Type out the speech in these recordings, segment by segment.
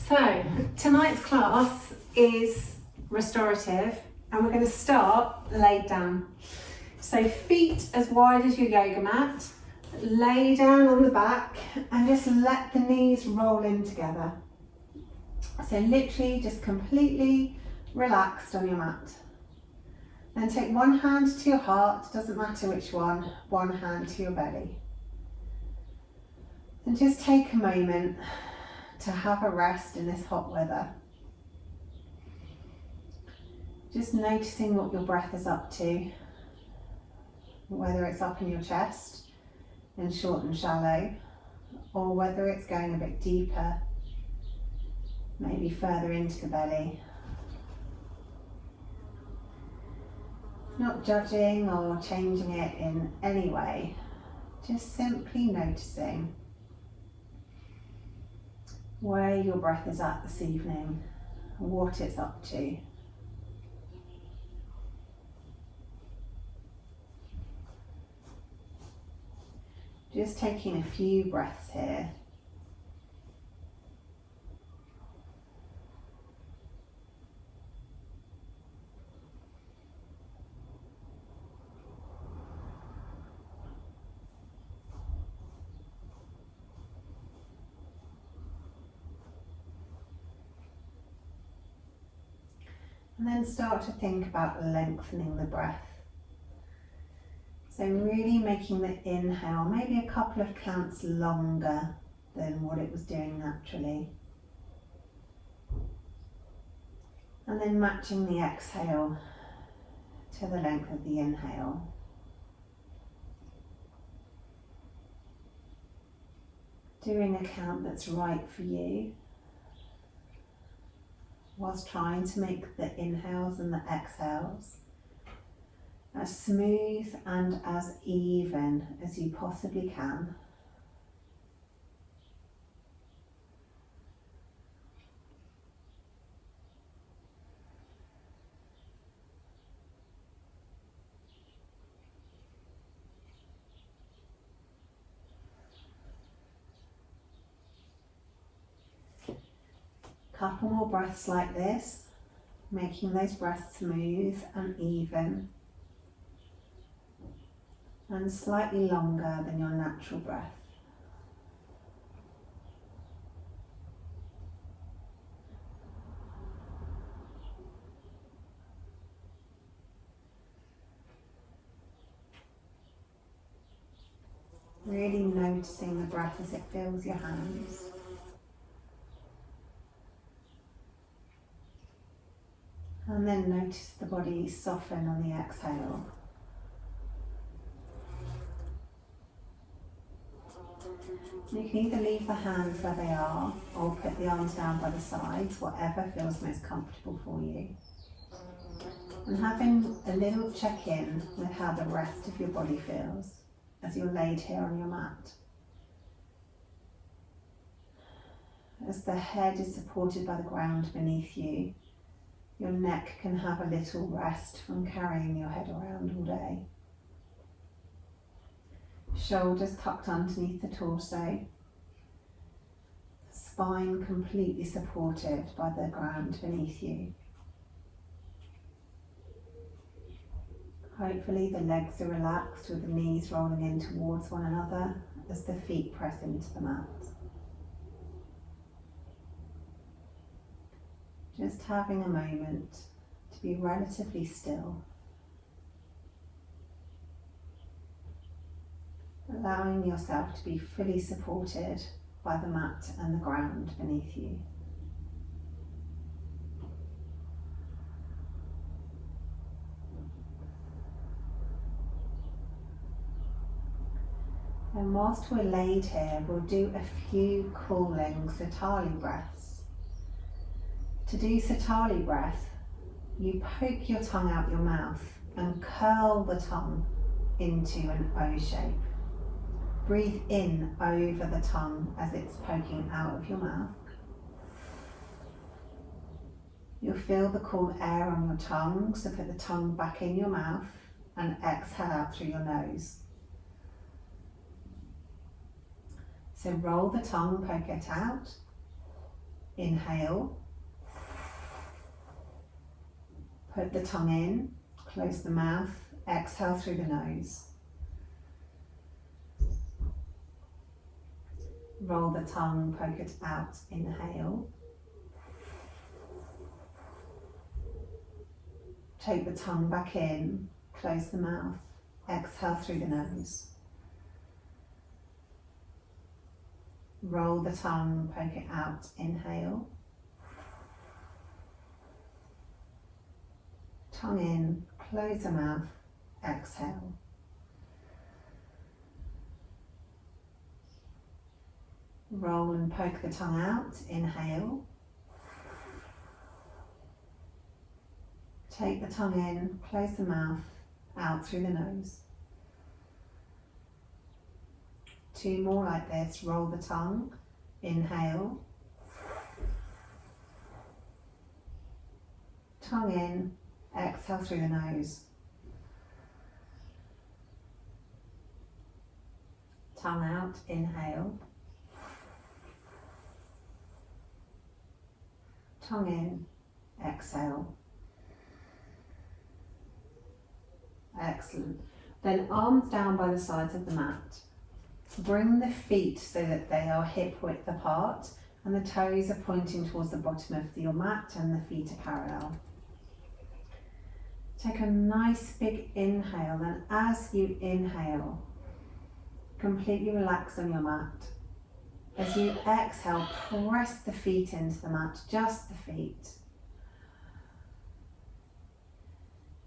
So tonight's class is restorative and we're going to start laid down. So feet as wide as your yoga mat, lay down on the back and just let the knees roll in together. So literally just completely relaxed on your mat. Then take one hand to your heart, doesn't matter which one hand to your belly. And just take a moment to have a rest in this hot weather. Just noticing what your breath is up to, whether it's up in your chest and short and shallow, or whether it's going a bit deeper, maybe further into the belly. Not judging or changing it in any way, just simply noticing where your breath is at this evening, what it's up to. Just taking a few breaths here. And then start to think about lengthening the breath. So really making the inhale maybe a couple of counts longer than what it was doing naturally. And then matching the exhale to the length of the inhale. Doing a count that's right for you, whilst trying to make the inhales and the exhales as smooth and as even as you possibly can. Couple more breaths like this, making those breaths smooth and even and slightly longer than your natural breath. Really noticing the breath as it fills your hands. And then notice the body soften on the exhale. You can either leave the hands where they are or put the arms down by the sides, whatever feels most comfortable for you. And having a little check-in with how the rest of your body feels as you're laid here on your mat. As the head is supported by the ground beneath you, your neck can have a little rest from carrying your head around all day. Shoulders tucked underneath the torso. Spine completely supported by the ground beneath you. Hopefully the legs are relaxed with the knees rolling in towards one another as the feet press into the mat. Just having a moment to be relatively still. Allowing yourself to be fully supported by the mat and the ground beneath you. And whilst we're laid here, we'll do a few cooling Satali breaths. To do Satali breath, you poke your tongue out your mouth and curl the tongue into an O shape. Breathe in over the tongue as it's poking out of your mouth. You'll feel the cool air on your tongue, so put the tongue back in your mouth and exhale out through your nose. So roll the tongue, poke it out. Inhale. Put the tongue in, close the mouth, exhale through the nose. Roll the tongue, poke it out, inhale. Take the tongue back in, close the mouth, exhale through the nose. Roll the tongue, poke it out, inhale. Tongue in, close the mouth, exhale. Roll and poke the tongue out, inhale. Take the tongue in, close the mouth, out through the nose. 2 more like this. Roll the tongue, inhale. Tongue in, exhale through the nose. Tongue out, inhale. Tongue in, exhale. Excellent. Then arms down by the sides of the mat. Bring the feet so that they are hip width apart and the toes are pointing towards the bottom of your mat and the feet are parallel. Take a nice big inhale, and as you inhale, completely relax on your mat. As you exhale, press the feet into the mat, just the feet.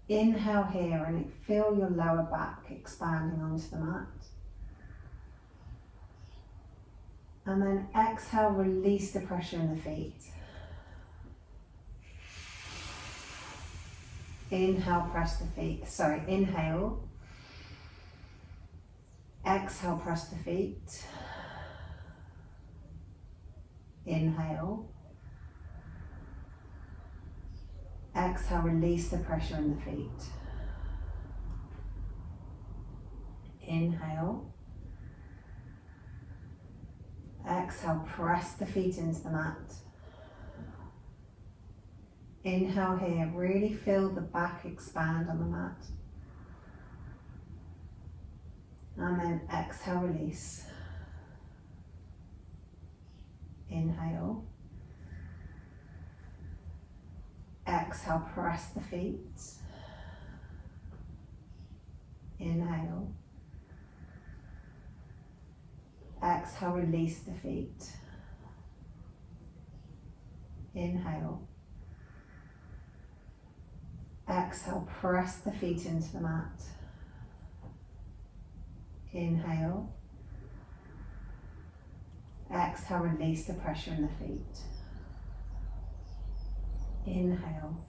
Inhale here and feel your lower back expanding onto the mat. And then exhale, release the pressure in the feet. Inhale, press the feet. Inhale. Exhale, press the feet. Inhale. Exhale, release the pressure in the feet. Inhale. Exhale, press the feet into the mat. Inhale here, really feel the back expand on the mat. And then exhale, release. Inhale. Exhale, press the feet. Inhale. Exhale, release the feet. Inhale. Exhale, press the feet into the mat. Inhale. Exhale, release the pressure in the feet. Inhale.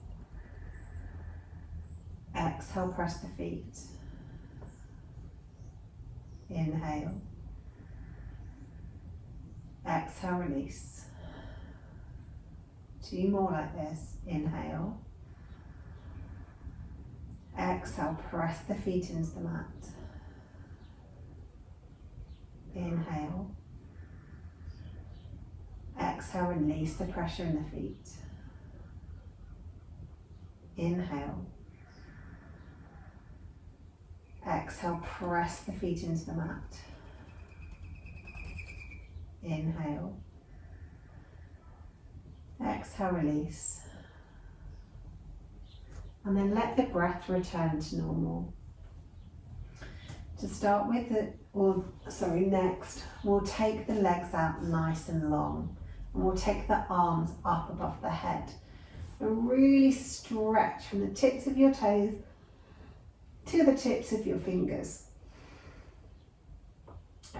Exhale, press the feet. Inhale. Exhale, release. 2 more like this. Inhale. Exhale, press the feet into the mat. Inhale. Exhale, release the pressure in the feet. Inhale. Exhale, press the feet into the mat. Inhale. Exhale, release. And then let the breath return to normal. To start with, next, we'll take the legs out nice and long. And we'll take the arms up above the head. And really stretch from the tips of your toes to the tips of your fingers.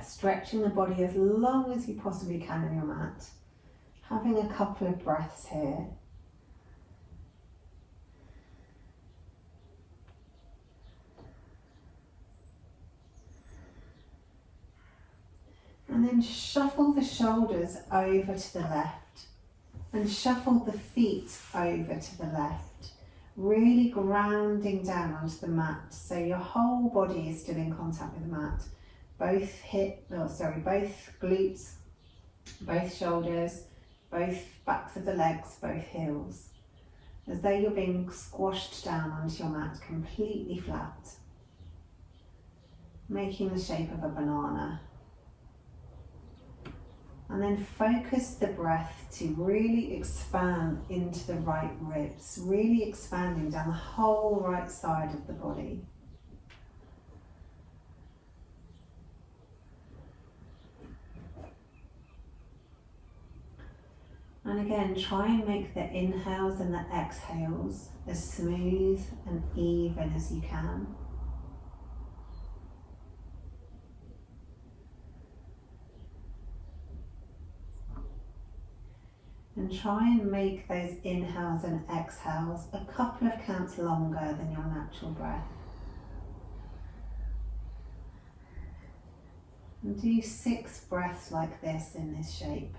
Stretching the body as long as you possibly can on your mat. Having a couple of breaths here. And then shuffle the shoulders over to the left and shuffle the feet over to the left, really grounding down onto the mat so your whole body is still in contact with the mat. Both glutes, both shoulders, both backs of the legs, both heels, as though you're being squashed down onto your mat completely flat, making the shape of a banana. And then focus the breath to really expand into the right ribs, really expanding down the whole right side of the body. And again, try and make the inhales and the exhales as smooth and even as you can. And try and make those inhales and exhales a couple of counts longer than your natural breath. And do 6 breaths like this in this shape.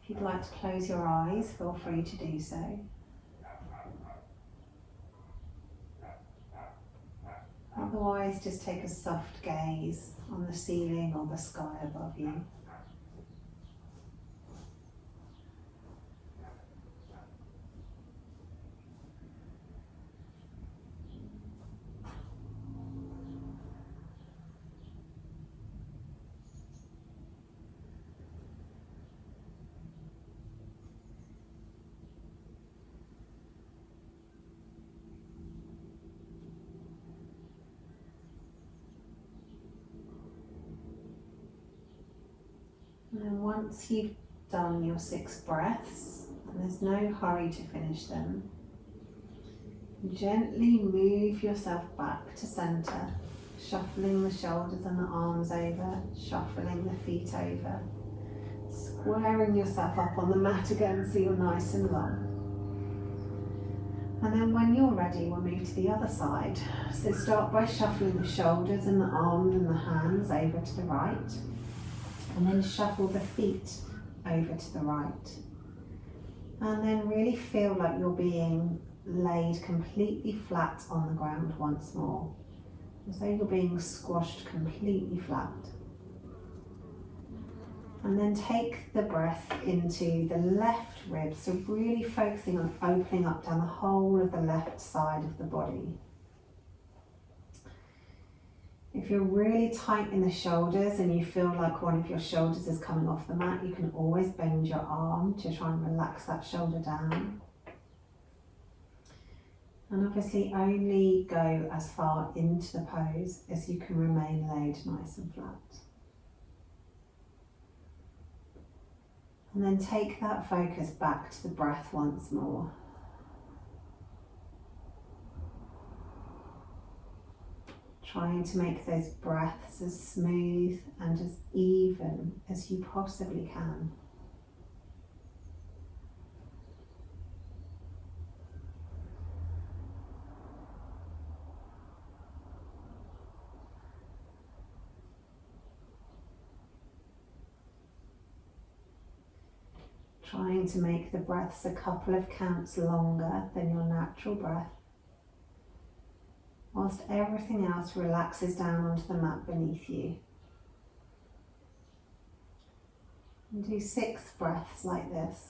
If you'd like to close your eyes, feel free to do so. Otherwise, just take a soft gaze on the ceiling or the sky above you. And then once you've done your 6 breaths, and there's no hurry to finish them, gently move yourself back to center, shuffling the shoulders and the arms over, shuffling the feet over, squaring yourself up on the mat again so you're nice and long. And then when you're ready, we'll move to the other side. So start by shuffling the shoulders and the arms and the hands over to the right. And then shuffle the feet over to the right. And then really feel like you're being laid completely flat on the ground once more. As though you're being squashed completely flat. And then take the breath into the left rib, so really focusing on opening up down the whole of the left side of the body. If you're really tight in the shoulders and you feel like one of your shoulders is coming off the mat, you can always bend your arm to try and relax that shoulder down. And obviously only go as far into the pose as you can remain laid nice and flat. And then take that focus back to the breath once more. Trying to make those breaths as smooth and as even as you possibly can. Trying to make the breaths a couple of counts longer than your natural breath, whilst everything else relaxes down onto the mat beneath you. And do 6 breaths like this.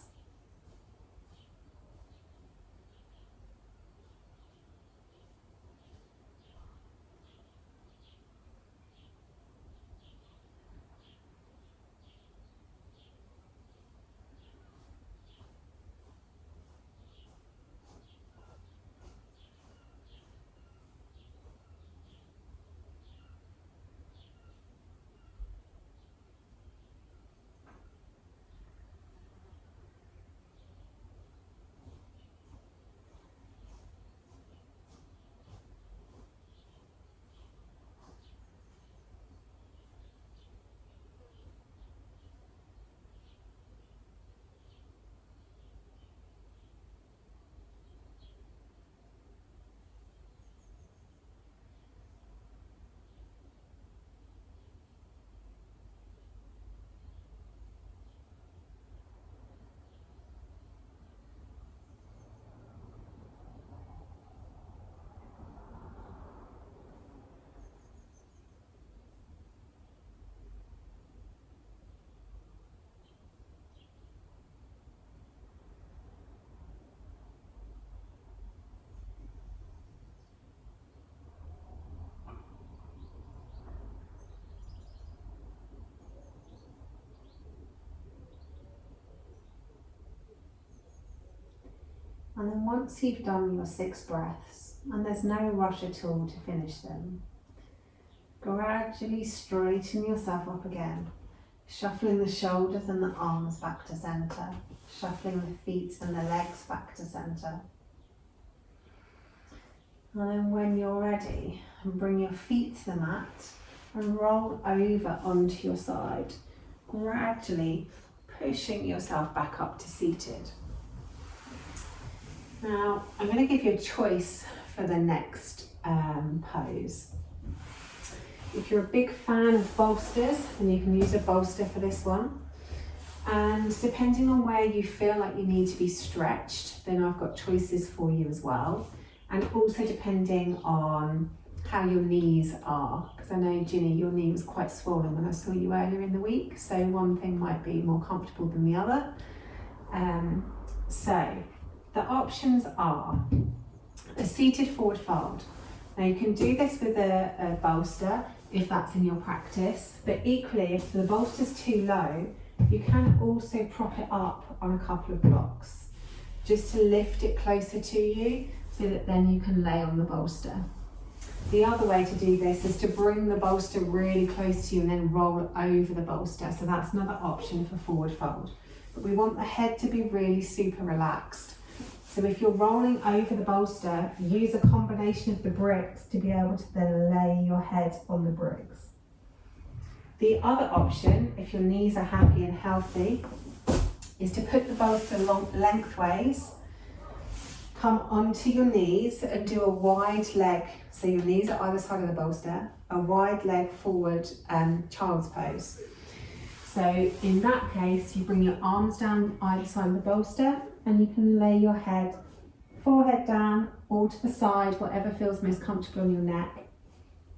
And then once you've done your 6 breaths, and there's no rush at all to finish them, gradually straighten yourself up again, shuffling the shoulders and the arms back to centre, shuffling the feet and the legs back to centre. And then when you're ready, bring your feet to the mat and roll over onto your side, gradually pushing yourself back up to seated. Now, I'm going to give you a choice for the next pose. If you're a big fan of bolsters, then you can use a bolster for this one. And depending on where you feel like you need to be stretched, then I've got choices for you as well. And also depending on how your knees are, because I know, Ginny, your knee was quite swollen when I saw you earlier in the week, so one thing might be more comfortable than the other. So the options are a seated forward fold. Now you can do this with a bolster if that's in your practice, but equally if the bolster's too low, you can also prop it up on a couple of blocks just to lift it closer to you so that then you can lay on the bolster. The other way to do this is to bring the bolster really close to you and then roll over the bolster. So that's another option for forward fold. But we want the head to be really super relaxed. So if you're rolling over the bolster, use a combination of the bricks to be able to then lay your head on the bricks. The other option, if your knees are happy and healthy, is to put the bolster lengthways, come onto your knees and do a wide leg. So your knees are either side of the bolster, a wide leg forward child's pose. So in that case, you bring your arms down either side of the bolster and you can lay your head, forehead down or to the side, whatever feels most comfortable on your neck,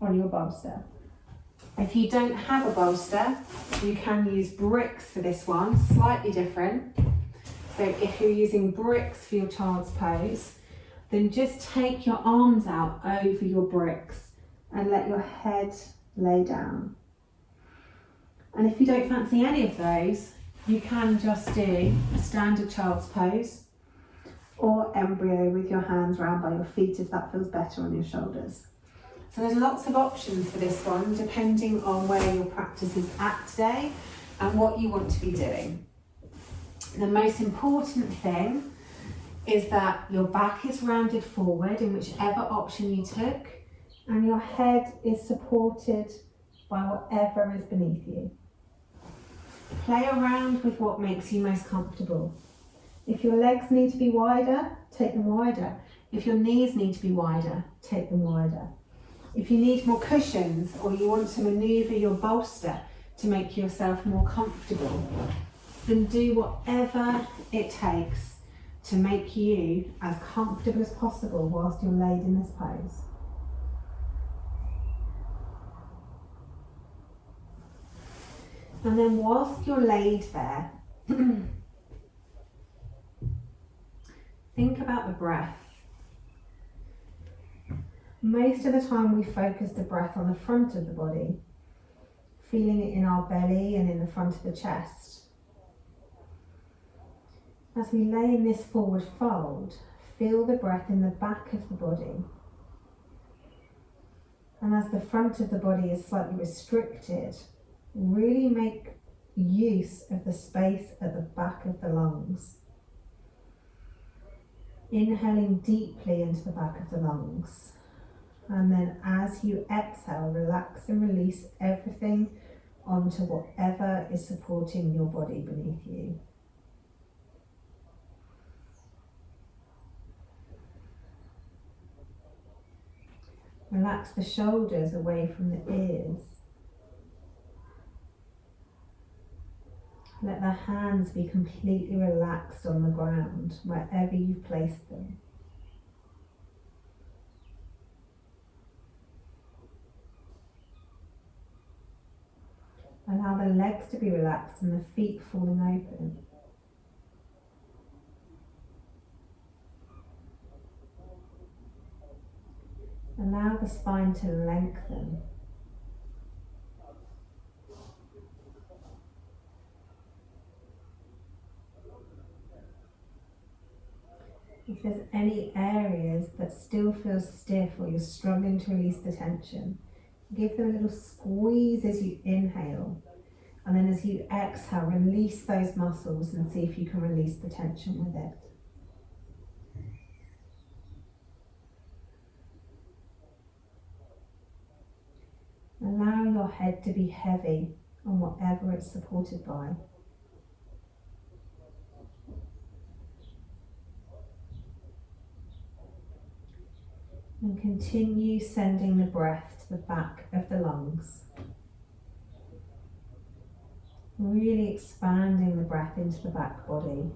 on your bolster. If you don't have a bolster, you can use bricks for this one, slightly different. So if you're using bricks for your child's pose, then just take your arms out over your bricks and let your head lay down. And if you don't fancy any of those, you can just do a standard child's pose or embryo with your hands round by your feet if that feels better on your shoulders. So there's lots of options for this one depending on where your practice is at today and what you want to be doing. The most important thing is that your back is rounded forward in whichever option you took and your head is supported by whatever is beneath you. Play around with what makes you most comfortable. If your legs need to be wider, take them wider. If your knees need to be wider, take them wider. If you need more cushions or you want to manoeuvre your bolster to make yourself more comfortable, then do whatever it takes to make you as comfortable as possible whilst you're laid in this pose. And then whilst you're laid there, think about the breath. Most of the time we focus the breath on the front of the body, feeling it in our belly and in the front of the chest. As we lay in this forward fold, feel the breath in the back of the body. And as the front of the body is slightly restricted, really make use of the space at the back of the lungs. Inhaling deeply into the back of the lungs. And then as you exhale, relax and release everything onto whatever is supporting your body beneath you. Relax the shoulders away from the ears. Let the hands be completely relaxed on the ground, wherever you've placed them. Allow the legs to be relaxed and the feet falling open. Allow the spine to lengthen. If there's any areas that still feel stiff or you're struggling to release the tension, give them a little squeeze as you inhale. And then as you exhale, release those muscles and see if you can release the tension with it. Allow your head to be heavy on whatever it's supported by. And continue sending the breath to the back of the lungs. Really expanding the breath into the back body.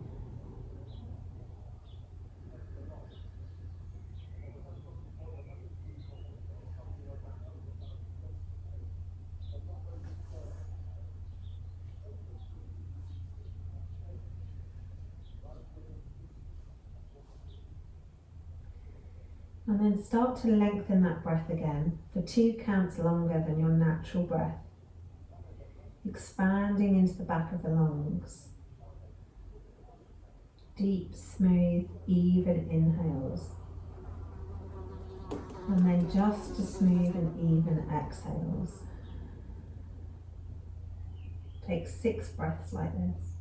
And then start to lengthen that breath again for 2 counts longer than your natural breath. Expanding into the back of the lungs. Deep, smooth, even inhales. And then just as smooth and even exhales. Take 6 breaths like this.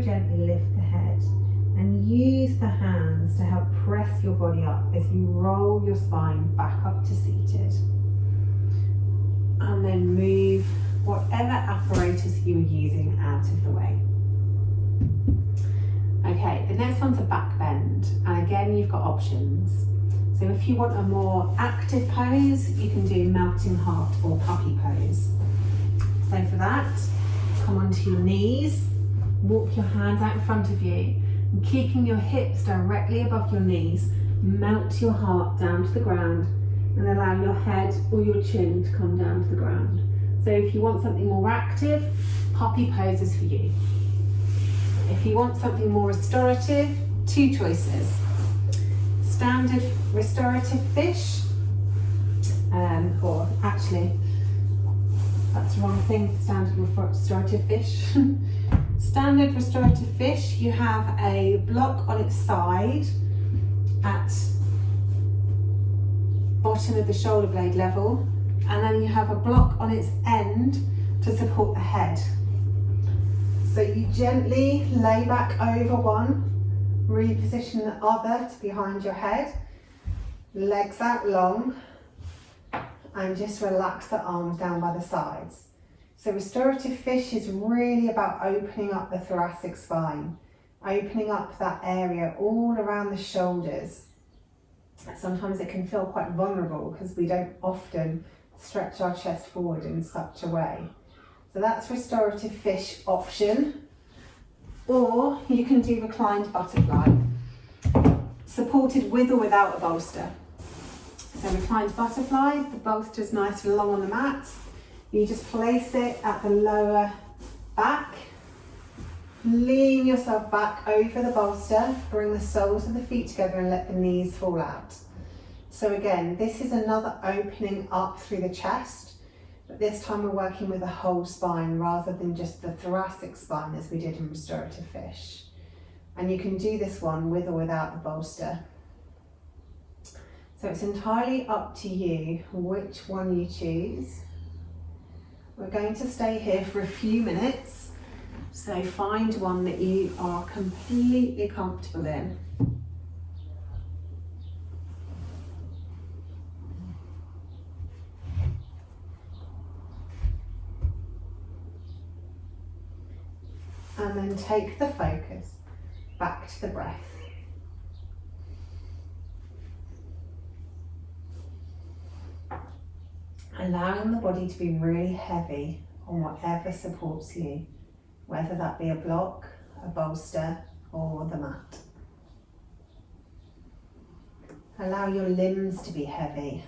Gently lift the head and use the hands to help press your body up as you roll your spine back up to seated. And then move whatever apparatus you are using out of the way. Okay, the next one's a back bend, and again you've got options. So if you want a more active pose, you can do melting heart or puppy pose. So for that, come onto your knees. Walk your hands out in front of you, and keeping your hips directly above your knees, melt your heart down to the ground and allow your head or your chin to come down to the ground. So if you want something more active, puppy pose is for you. If you want something more restorative, 2 choices. Standard restorative fish, or actually, that's the wrong thing, standard restorative fish. Standard restorative fish, you have a block on its side at bottom of the shoulder blade level, and then you have a block on its end to support the head. So you gently lay back over one, reposition the other to behind your head, legs out long, and just relax the arms down by the sides. So restorative fish is really about opening up the thoracic spine, opening up that area all around the shoulders. Sometimes it can feel quite vulnerable because we don't often stretch our chest forward in such a way. So that's restorative fish option. Or you can do reclined butterfly, supported with or without a bolster. So reclined butterfly, the bolster is nice and long on the mat. You just place it at the lower back, lean yourself back over the bolster, bring the soles of the feet together and let the knees fall out. So again, this is another opening up through the chest, but this time we're working with the whole spine rather than just the thoracic spine as we did in restorative fish. And you can do this one with or without the bolster. So it's entirely up to you which one you choose. We're going to stay here for a few minutes, so find one that you are completely comfortable in. And then take the focus back to the breath. Allowing the body to be really heavy on whatever supports you, whether that be a block, a bolster, or the mat. Allow your limbs to be heavy.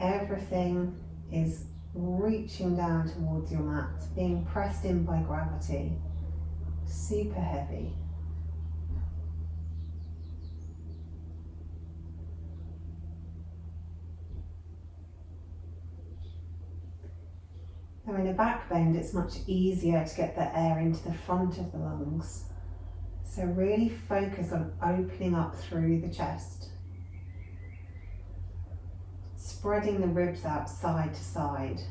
Everything is reaching down towards your mat, being pressed in by gravity. Super heavy. Now in a back bend, it's much easier to get the air into the front of the lungs. So really focus on opening up through the chest. Spreading the ribs out side to side.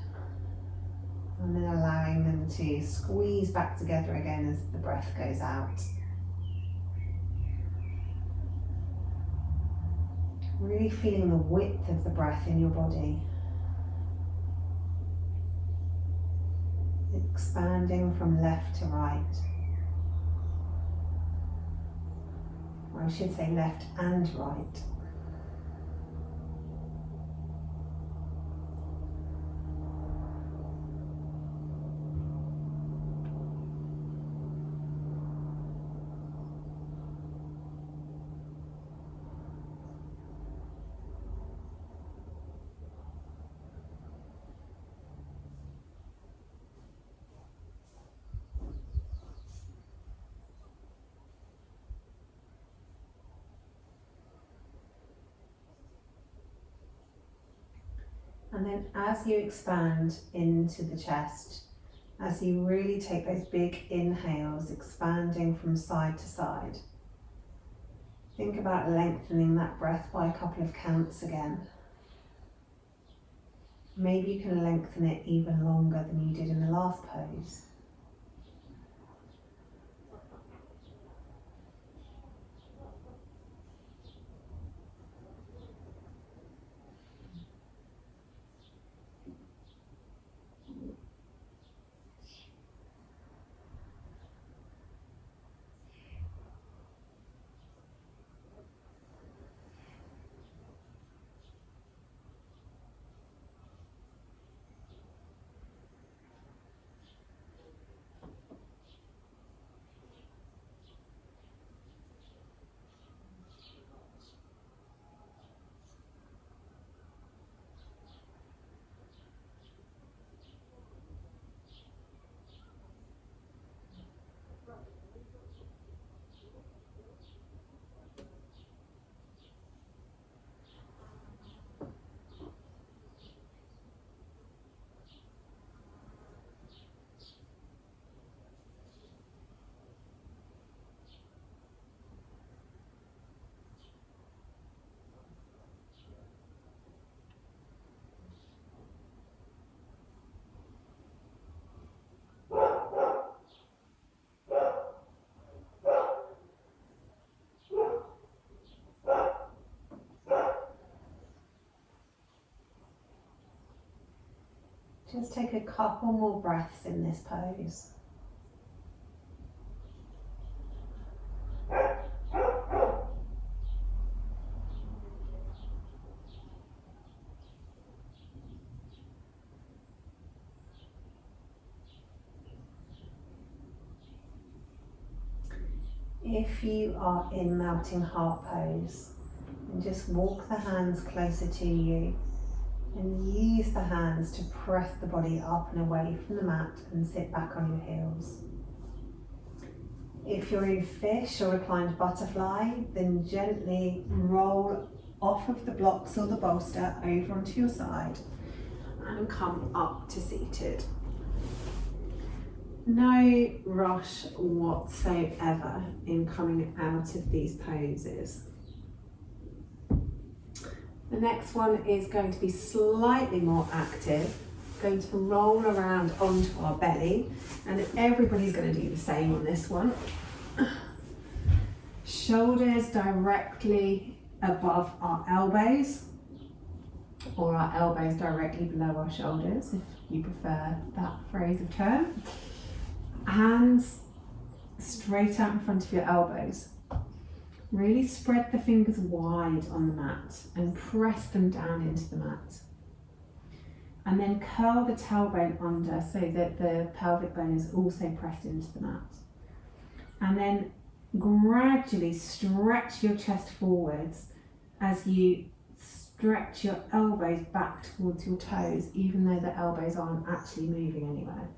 And then allowing them to squeeze back together again as the breath goes out. Really feeling the width of the breath in your body. Expanding from left to right. Or I should say left and right. And then as you expand into the chest, as you really take those big inhales, expanding from side to side, think about lengthening that breath by a couple of counts again. Maybe you can lengthen it even longer than you did in the last pose. Just take a couple more breaths in this pose. If you are in mounting heart pose, and just walk the hands closer to you and use the hands to press the body up and away from the mat and sit back on your heels. If you're in fish or reclined butterfly, then gently roll off of the blocks or the bolster over onto your side and come up to seated. No rush whatsoever in coming out of these poses. The next one is going to be slightly more active, going to roll around onto our belly, and everybody's going to do the same on this one. Shoulders directly above our elbows, or our elbows directly below our shoulders, if you prefer that phrase of term. Hands straight out in front of your elbows. Really spread the fingers wide on the mat and press them down into the mat. And then curl the tailbone under so that the pelvic bone is also pressed into the mat. And then gradually stretch your chest forwards as you stretch your elbows back towards your toes, even though the elbows aren't actually moving anywhere.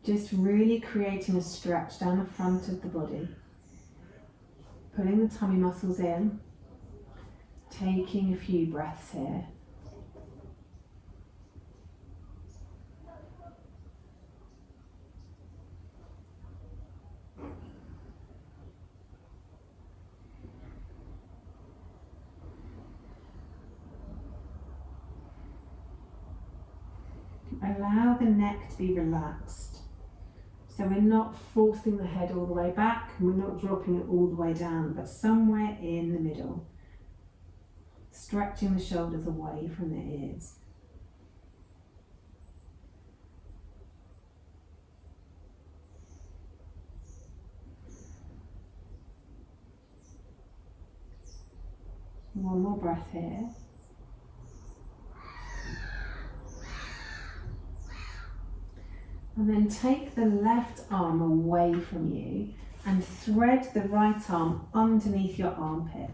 Just really creating a stretch down the front of the body. Pulling the tummy muscles in, taking a few breaths here. Allow the neck to be relaxed. So we're not forcing the head all the way back, and we're not dropping it all the way down, but somewhere in the middle. Stretching the shoulders away from the ears. One more breath here. And then take the left arm away from you and thread the right arm underneath your armpit.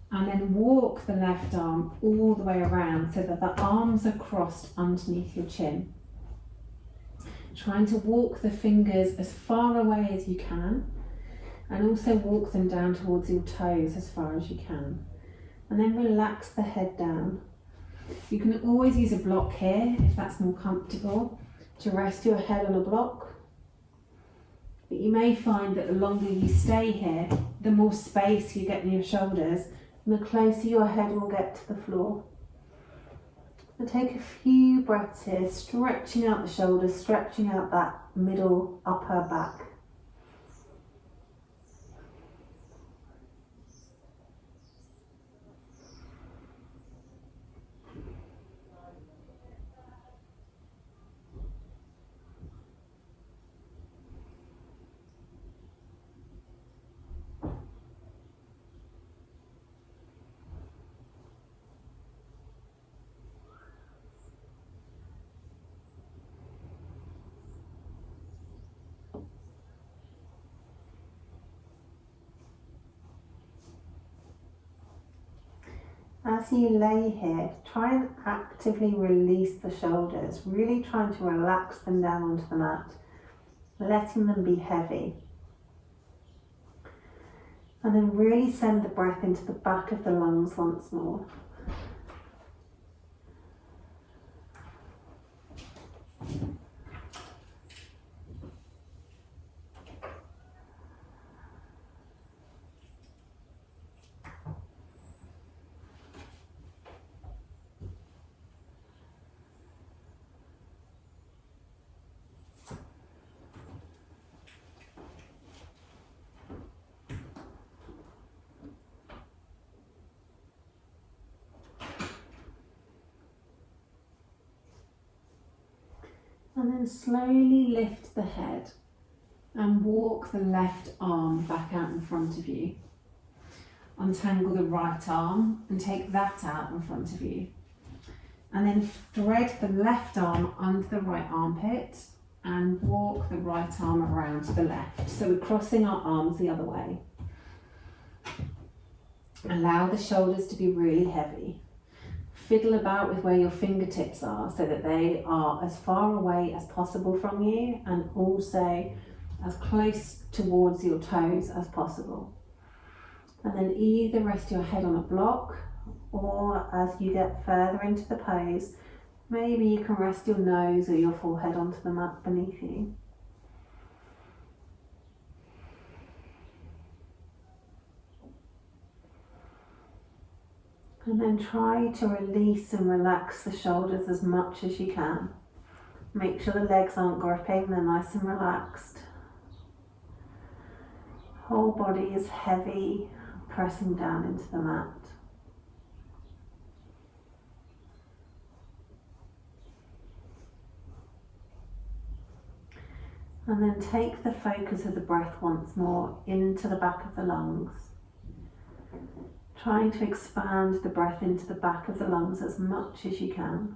And then walk the left arm all the way around so that the arms are crossed underneath your chin. Trying to walk the fingers as far away as you can, and also walk them down towards your toes as far as you can. And then relax the head down. You can always use a block here if that's more comfortable, to rest your head on a block. But you may find that the longer you stay here, the more space you get in your shoulders, and the closer your head will get to the floor. And take a few breaths here, stretching out the shoulders, stretching out that middle upper back. As you lay here, try and actively release the shoulders, really trying to relax them down onto the mat, letting them be heavy. And then really send the breath into the back of the lungs once more. And then slowly lift the head and walk the left arm back out in front of you. Untangle the right arm and take that out in front of you. And then thread the left arm under the right armpit and walk the right arm around to the left. So we're crossing our arms the other way. Allow the shoulders to be really heavy. Fiddle about with where your fingertips are so that they are as far away as possible from you and also as close towards your toes as possible. And then either rest your head on a block, or as you get further into the pose, maybe you can rest your nose or your forehead onto the mat beneath you. And then try to release and relax the shoulders as much as you can. Make sure the legs aren't gripping, they're nice and relaxed. Whole body is heavy, pressing down into the mat. And then take the focus of the breath once more into the back of the lungs. Trying to expand the breath into the back of the lungs as much as you can.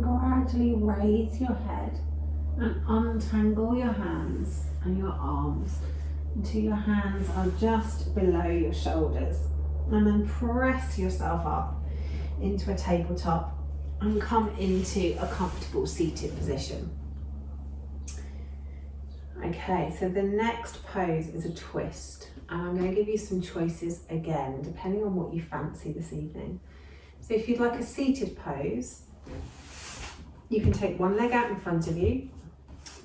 Gradually raise your head and untangle your hands and your arms until your hands are just below your shoulders, and then press yourself up into a tabletop and come into a comfortable seated position. Okay, so the next pose is a twist, and I'm going to give you some choices again depending on what you fancy this evening. So if you'd like a seated pose, you can take one leg out in front of you,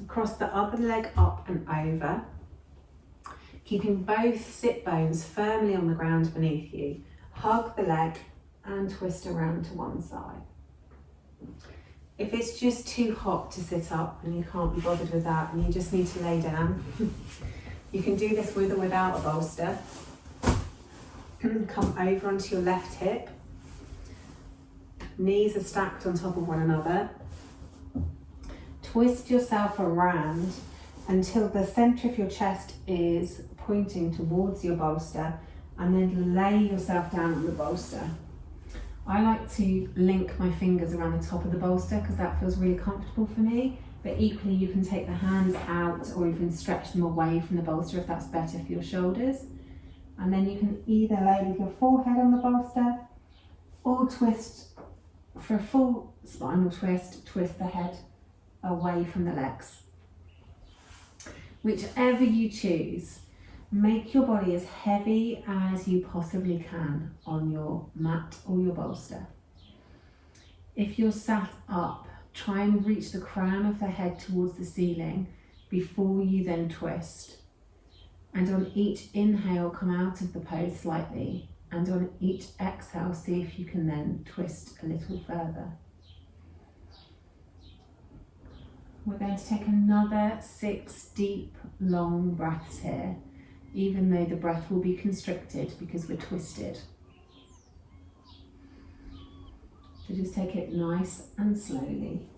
cross the other leg up and over, keeping both sit bones firmly on the ground beneath you. Hug the leg and twist around to one side. If it's just too hot to sit up and you can't be bothered with that and you just need to lay down, you can do this with or without a bolster. Come over onto your left hip. Knees are stacked on top of one another. Twist yourself around until the centre of your chest is pointing towards your bolster, and then lay yourself down on the bolster. I like to link my fingers around the top of the bolster because that feels really comfortable for me, but equally you can take the hands out or even stretch them away from the bolster if that's better for your shoulders. And then you can either lay with your forehead on the bolster or twist for a full spinal twist, twist the head away from the legs. Whichever you choose, make your body as heavy as you possibly can on your mat or your bolster. If you're sat up, try and reach the crown of the head towards the ceiling before you then twist. And on each inhale, come out of the pose slightly, and on each exhale, see if you can then twist a little further. We're going to take another 6 deep, long breaths here, even though the breath will be constricted because we're twisted. So just take it nice and slowly.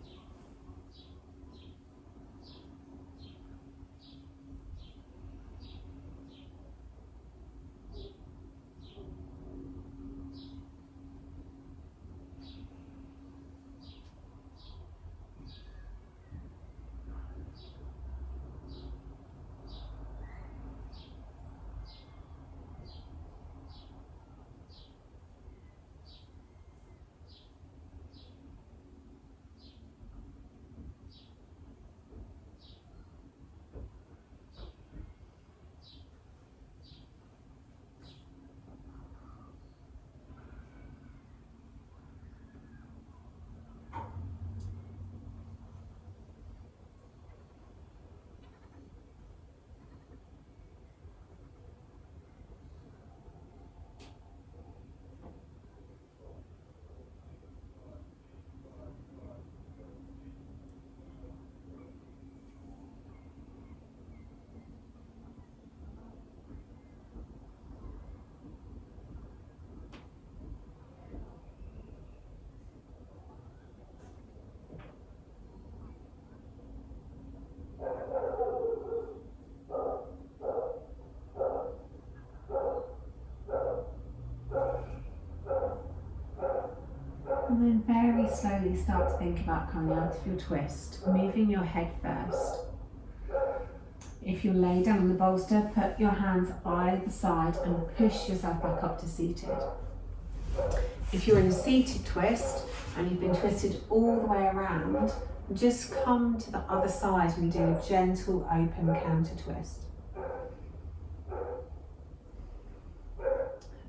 And then very slowly start to think about coming out of your twist, moving your head first. If you lay down on the bolster, put your hands either side and push yourself back up to seated. If you're in a seated twist and you've been twisted all the way around, just come to the other side and do a gentle open counter twist.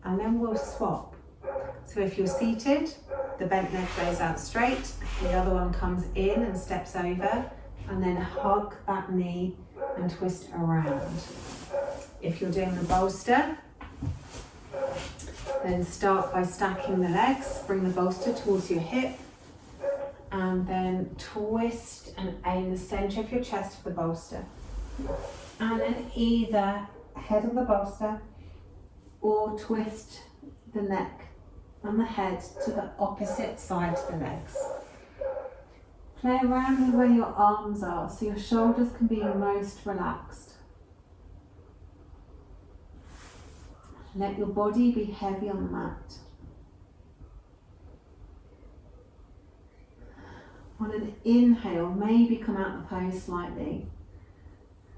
And then we'll swap. So if you're seated, the bent leg goes out straight, the other one comes in and steps over, and then hug that knee and twist around. If you're doing the bolster, then start by stacking the legs, bring the bolster towards your hip, and then twist and aim the centre of your chest for the bolster. And then either head on the bolster or twist the neck and the head to the opposite side to the legs. Play around with where your arms are so your shoulders can be most relaxed. Let your body be heavy on the mat. On an inhale, maybe come out the pose slightly.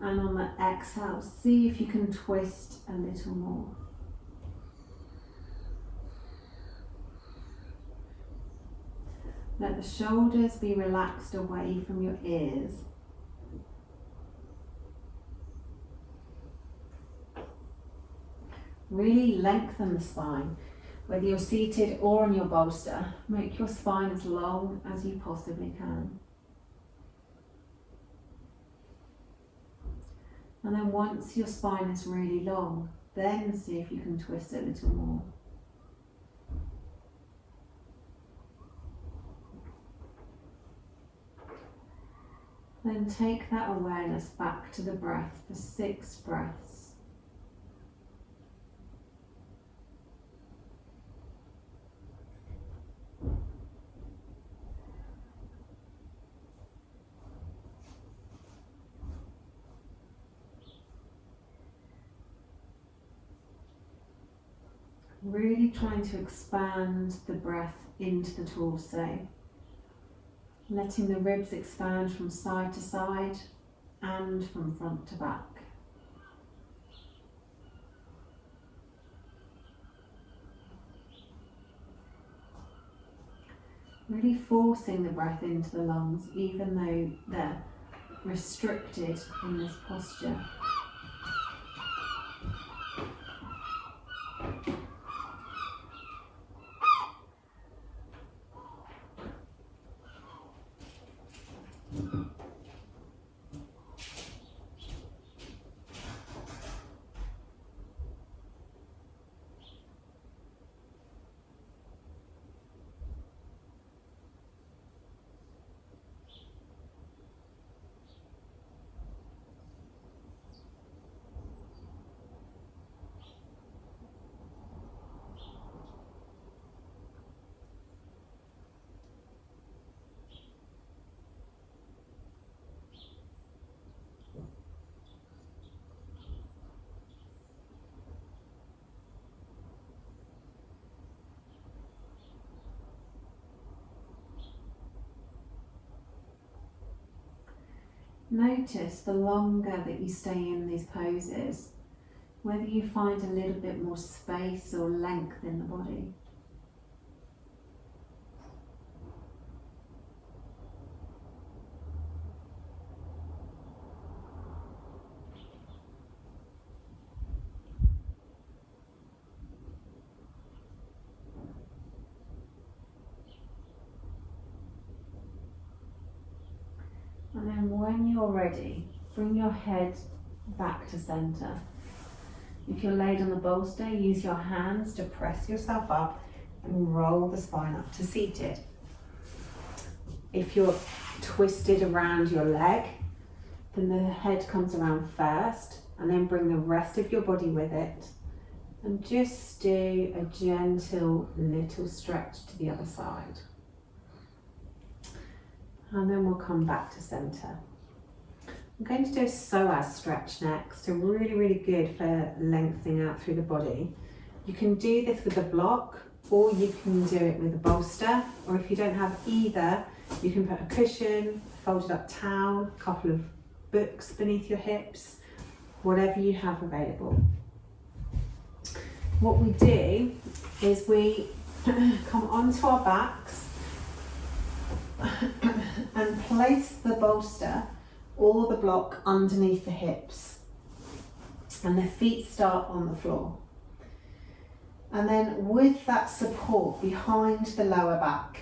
And on the exhale, see if you can twist a little more. Let the shoulders be relaxed away from your ears. Really lengthen the spine. Whether you're seated or on your bolster, make your spine as long as you possibly can. And then once your spine is really long, then see if you can twist it a little more. Then take that awareness back to the breath for 6 breaths. Really trying to expand the breath into the torso. Letting the ribs expand from side to side and from front to back. Really forcing the breath into the lungs even though they're restricted in this posture. Notice the longer that you stay in these poses, whether you find a little bit more space or length in the body. And then when you're ready, bring your head back to centre. If you're laid on the bolster, use your hands to press yourself up and roll the spine up to seated. If you're twisted around your leg, then the head comes around first and then bring the rest of your body with it. And just do a gentle little stretch to the other side. And then we'll come back to centre. I'm going to do a psoas stretch next, so really, really good for lengthening out through the body. You can do this with a block or you can do it with a bolster, or if you don't have either, you can put a cushion, folded up towel, a couple of books beneath your hips, whatever you have available. What we do is we come onto our backs and place the bolster or the block underneath the hips, and the feet start on the floor. And then with that support behind the lower back,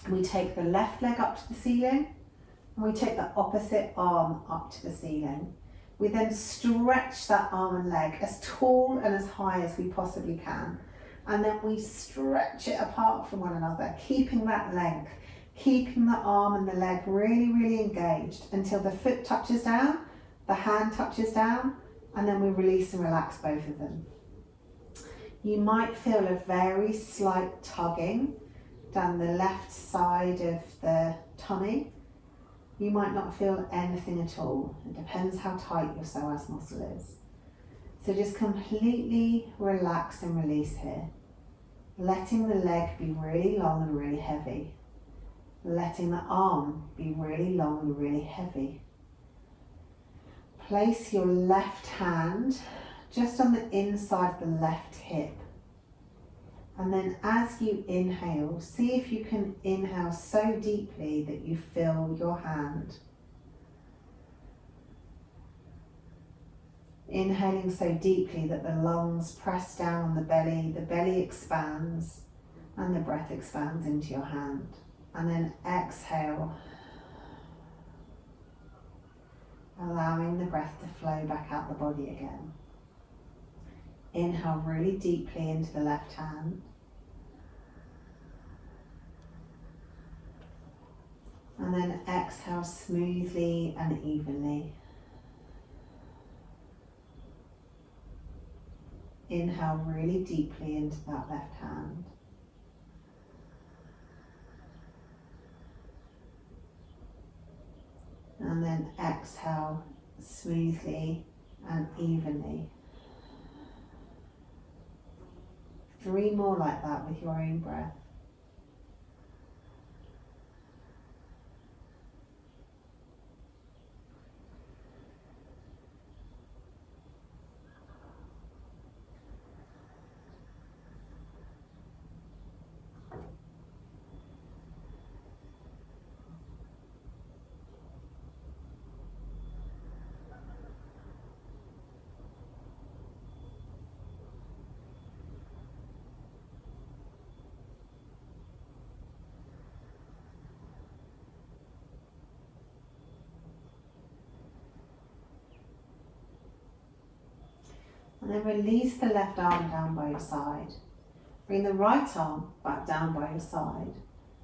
we take the left leg up to the ceiling and we take the opposite arm up to the ceiling. We then stretch that arm and leg as tall and as high as we possibly can. And then we stretch it apart from one another, keeping that length, keeping the arm and the leg really, really engaged until the foot touches down, the hand touches down, and then we release and relax both of them. You might feel a very slight tugging down the left side of the tummy. You might not feel anything at all. It depends how tight your psoas muscle is. So just completely relax and release here. Letting the leg be really long and really heavy. Letting the arm be really long and really heavy. Place your left hand just on the inside of the left hip. And then as you inhale, see if you can inhale so deeply that you fill your hand. Inhaling so deeply that the lungs press down on the belly expands, and the breath expands into your hand. And then exhale, allowing the breath to flow back out the body again. Inhale really deeply into the left hand. And then exhale smoothly and evenly. Inhale really deeply into that left hand. And then exhale smoothly and evenly. 3 more like that with your own breath. And then release the left arm down by your side. Bring the right arm back down by your side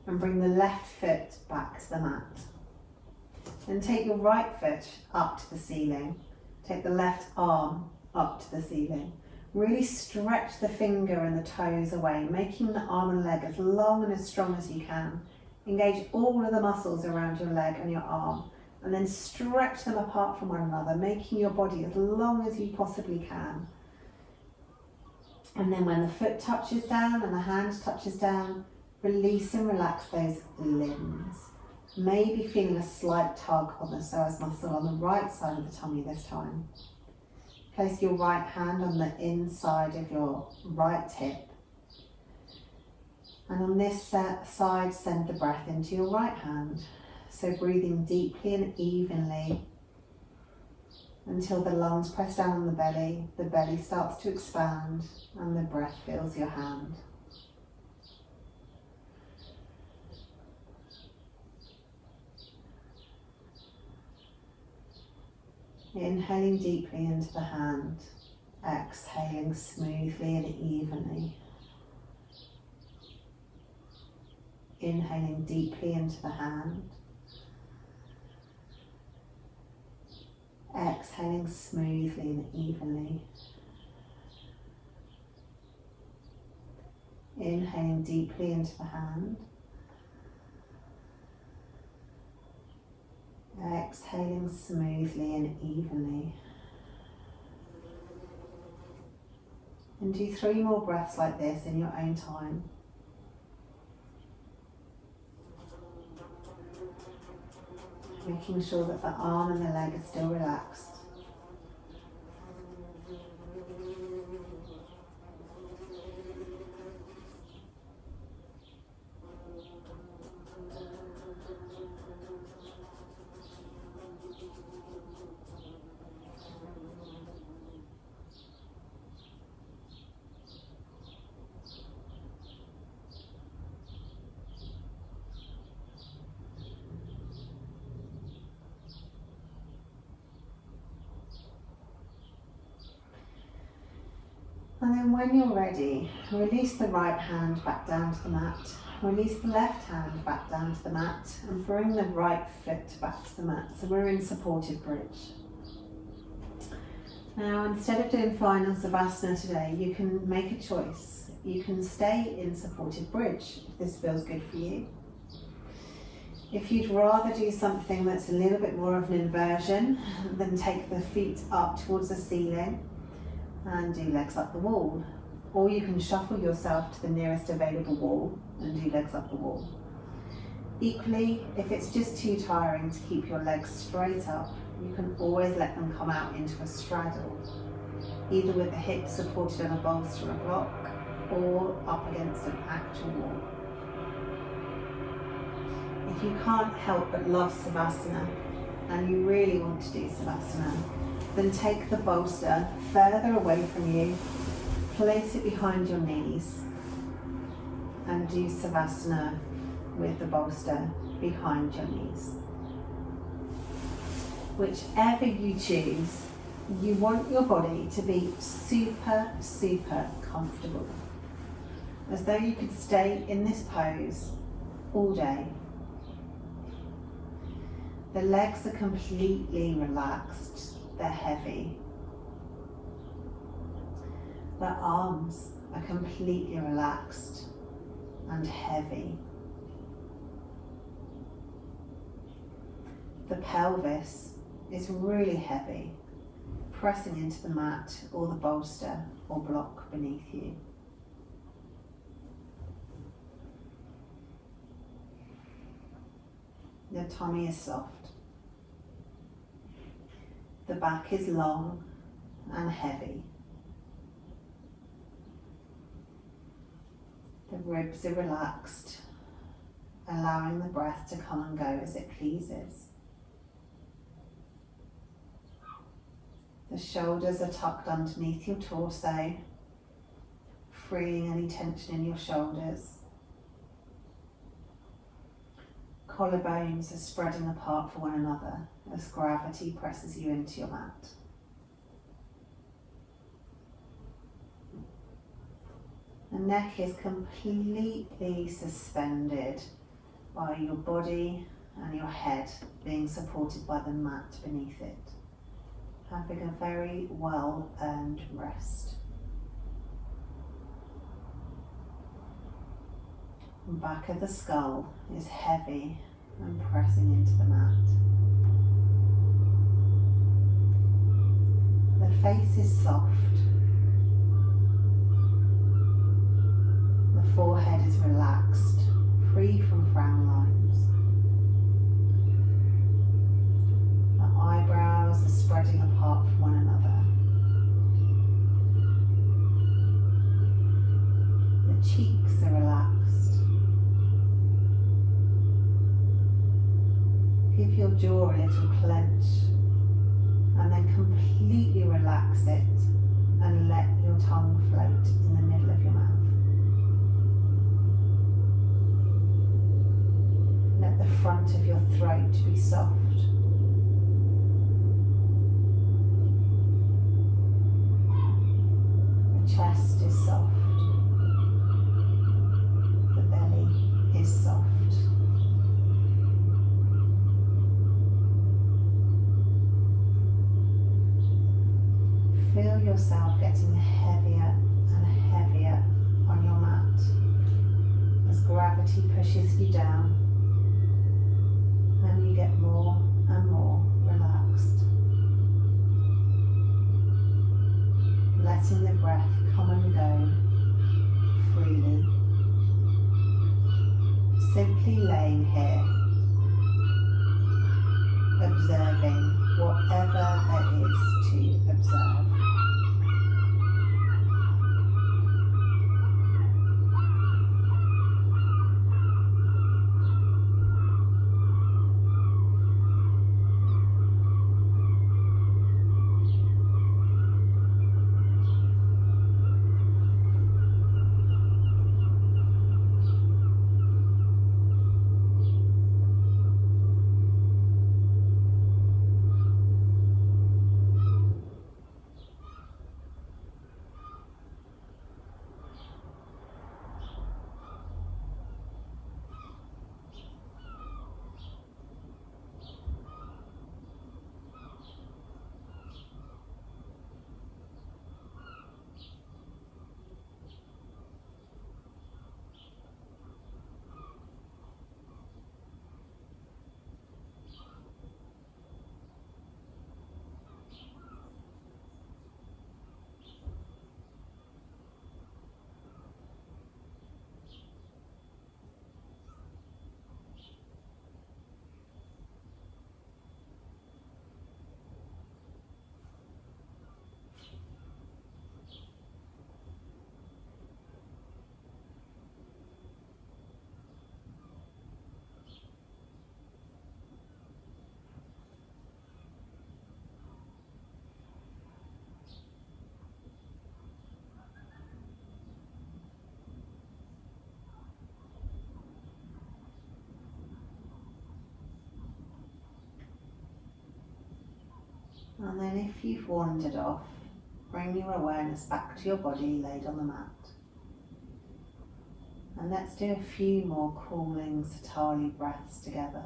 and bring the left foot back to the mat. Then take your right foot up to the ceiling. Take the left arm up to the ceiling. Really stretch the finger and the toes away, making the arm and leg as long and as strong as you can. Engage all of the muscles around your leg and your arm, and then stretch them apart from one another, making your body as long as you possibly can. And then when the foot touches down and the hand touches down, release and relax those limbs. Maybe feeling a slight tug on the psoas muscle on the right side of the tummy this time. Place your right hand on the inside of your right hip. And on this side, send the breath into your right hand. So breathing deeply and evenly until the lungs press down on the belly starts to expand, and the breath fills your hand. Inhaling deeply into the hand, exhaling smoothly and evenly. Inhaling deeply into the hand, exhaling smoothly and evenly. Inhaling deeply into the hand, exhaling smoothly and evenly. And do 3 more breaths like this in your own time. Making sure that the arm and the leg are still relaxed. And then when you're ready, release the right hand back down to the mat, release the left hand back down to the mat, and bring the right foot back to the mat. So we're in supported bridge. Now, instead of doing final Savasana today, you can make a choice. You can stay in supported bridge if this feels good for you. If you'd rather do something that's a little bit more of an inversion, then take the feet up towards the ceiling and do legs up the wall. Or you can shuffle yourself to the nearest available wall and do legs up the wall. Equally, if it's just too tiring to keep your legs straight up, you can always let them come out into a straddle, either with the hips supported on a bolster or a block, or up against an actual wall. If you can't help but love Savasana, and you really want to do Savasana, then take the bolster further away from you, place it behind your knees, and do Savasana with the bolster behind your knees. Whichever you choose, you want your body to be super, super comfortable. As though you could stay in this pose all day. The legs are completely relaxed. They're heavy. The arms are completely relaxed and heavy. The pelvis is really heavy, pressing into the mat or the bolster or block beneath you. The tummy is soft. The back is long and heavy. The ribs are relaxed, allowing the breath to come and go as it pleases. The shoulders are tucked underneath your torso, freeing any tension in your shoulders. Collarbones are spreading apart from one another as gravity presses you into your mat. The neck is completely suspended by your body and your head being supported by the mat beneath it, having a very well-earned rest. The back of the skull is heavy and pressing into the mat. The face is soft. The forehead is relaxed, free from frown lines. The eyebrows are spreading apart from one another. The cheeks are relaxed. Give your jaw a little clench and then completely relax it and let your tongue float in the middle of your mouth. Let the front of your throat be soft. The chest is soft. The belly is soft. Feel yourself getting heavier and heavier on your mat as gravity pushes you down and you get more and more relaxed. letting the breath come and go freely. Simply laying here, observing whatever there is to observe. And then if you've wandered off, bring your awareness back to your body laid on the mat. And let's do a few more cooling Satali breaths together.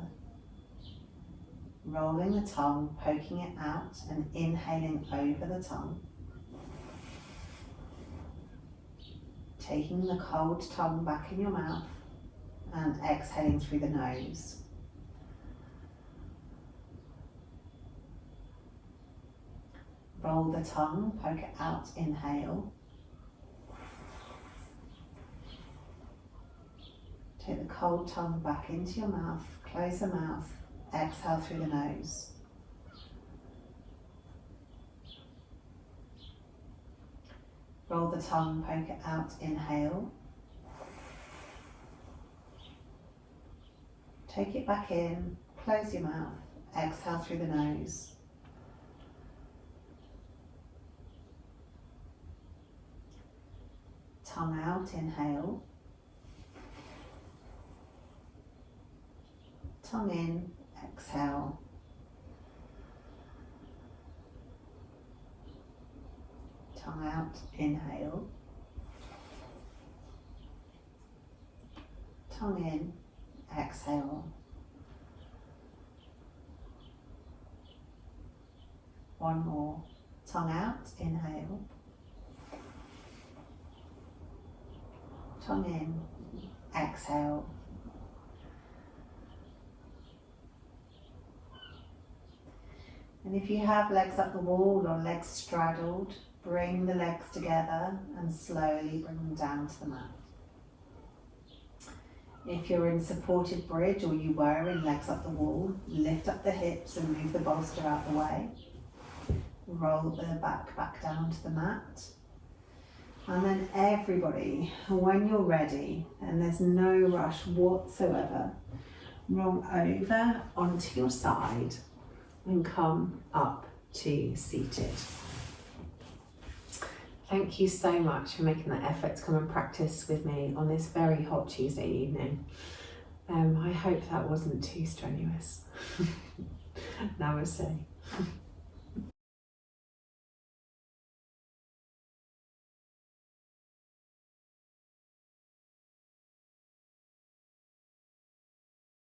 Rolling the tongue, poking it out and inhaling over the tongue. Taking the cold tongue back in your mouth and exhaling through the nose. Roll the tongue, poke it out, inhale. Take the cold tongue back into your mouth, close the mouth, exhale through the nose. Roll the tongue, poke it out, inhale. Take it back in, close your mouth, exhale through the nose. Tongue out, inhale. Tongue in, exhale. Tongue out, inhale. Tongue in, exhale. One more. Tongue out, inhale. Tongue in, exhale. And if you have legs up the wall or legs straddled, bring the legs together and slowly bring them down to the mat. If you're in supported bridge or you were in legs up the wall, lift up the hips and move the bolster out the way. Roll the back down to the mat. And then everybody, when you're ready, and there's no rush whatsoever, roll over onto your side and come up to seated. Thank you so much for making that effort to come and practice with me on this very hot Tuesday evening. I hope that wasn't too strenuous. Namaste.